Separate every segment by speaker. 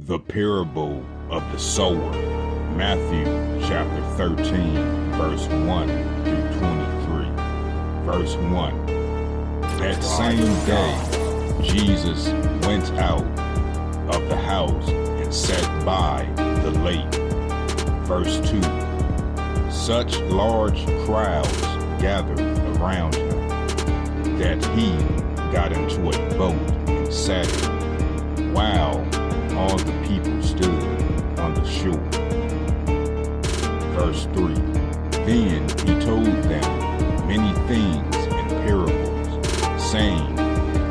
Speaker 1: The parable of the sower, Matthew chapter 13, verse 1 through 23. Verse 1. That same day, Jesus went out of the house and sat by the lake. Verse 2. Such large crowds gathered around him that he got into a boat and sat in, while all the people stood on the shore. Verse 3. Then he told them many things in parables, saying,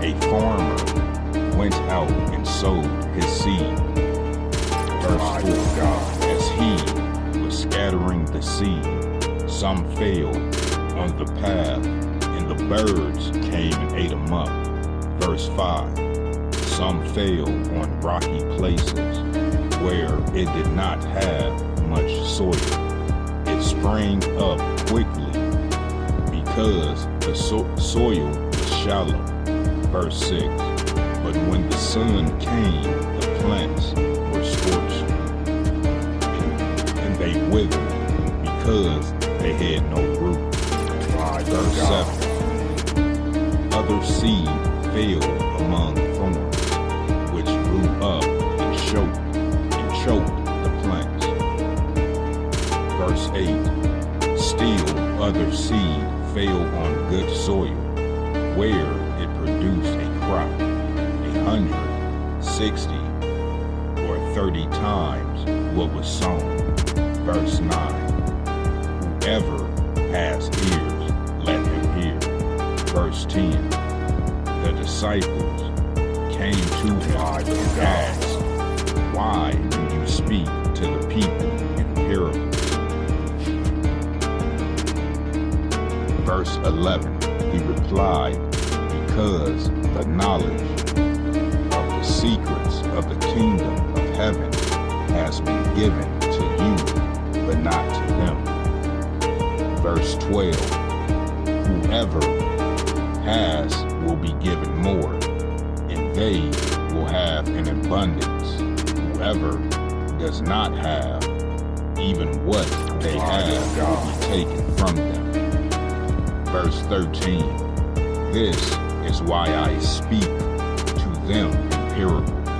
Speaker 1: a farmer went out and sowed his seed. Verse 4. As he was scattering the seed, some fell on the path, and the birds came and ate them up. Verse 5. Some fell on rocky places where it did not have much soil. It sprang up quickly because the soil was shallow. Verse 6. But when the sun came, the plants were scorched, and they withered because they had no root. Verse 7. Other seed fell among thorns, which grew up and choked the plants. Verse 8. Still other seed fell on good soil, where it produced a crop, 100, 60, or 30 times what was sown. Verse 9. Whoever has ears, let him hear. Verse 10. The disciples came to him and asked, why do you speak to the people in parables? Verse 11. He replied, because the knowledge of the secrets of the kingdom of heaven has been given to you, but not to them. Verse 12. Whoever has will be given more, and they will have an abundance. Whoever does not have, even what they have will be taken from them. Verse 13. This is why I speak to them in parables.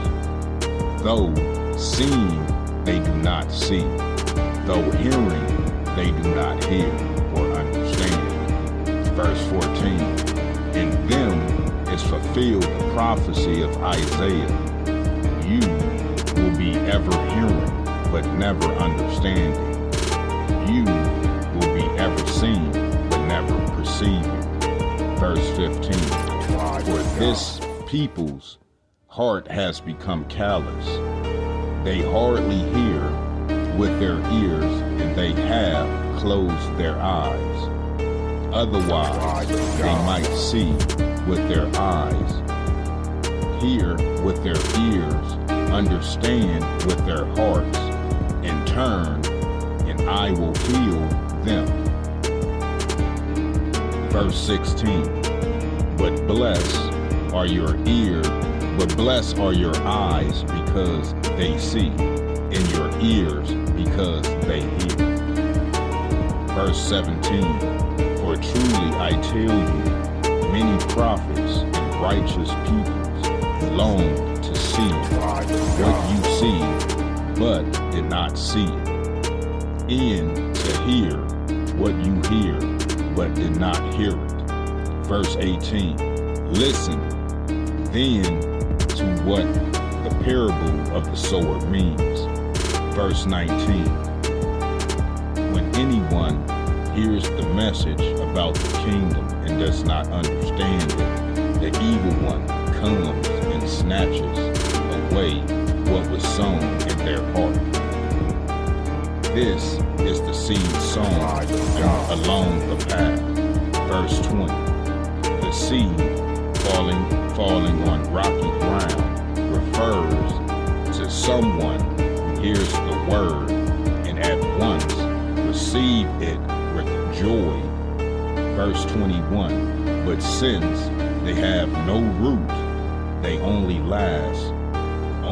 Speaker 1: Though seeing they do not see, though hearing they do not hear or understand. Verse 14. In them is fulfilled the prophecy of Isaiah. You will be ever hearing, but never understanding. You will be ever seeing, but never perceiving. Verse 15. For this people's heart has become callous. They hardly hear with their ears, and they have closed their eyes. Otherwise, they might see with their eyes, hear with their ears, understand with their hearts, and turn, and I will heal them. Verse 16. But blessed are your eyes because they see, and your ears because they hear. Verse 17. For truly I tell you, many prophets and righteous people longed to see what you see, but did not see it, and to hear what you hear, but did not hear it. Verse 18. Listen then to what the parable of the sower means. Verse 19. When anyone hears the message about the kingdom and does not understand it, the evil one comes and snatches away what was sown in their heart. This is the seed sown along the path. Verse 20. The seed falling on rocky ground refers to someone who hears the word and at once receive it with joy. Verse 21. But since they have no root, they only last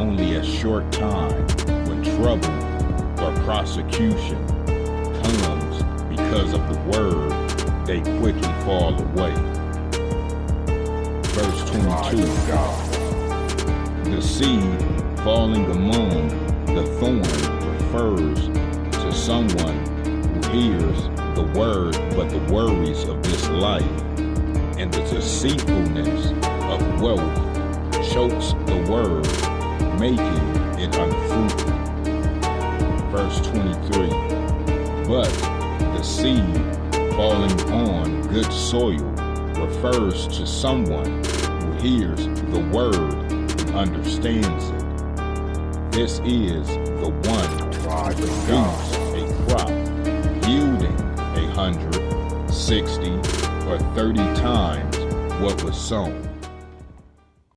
Speaker 1: only a short time when trouble or prosecution comes because of the word, they quickly fall away. Verse 22. The seed falling among the thorn refers to someone who hears the word, but the worries of this life and the deceitfulness of wealth chokes the word, making it unfruitful. Verse 23. But the seed falling on good soil refers to someone who hears the word and understands it. This is the one who produces a crop yielding 100, 60, or 30 times what was sown.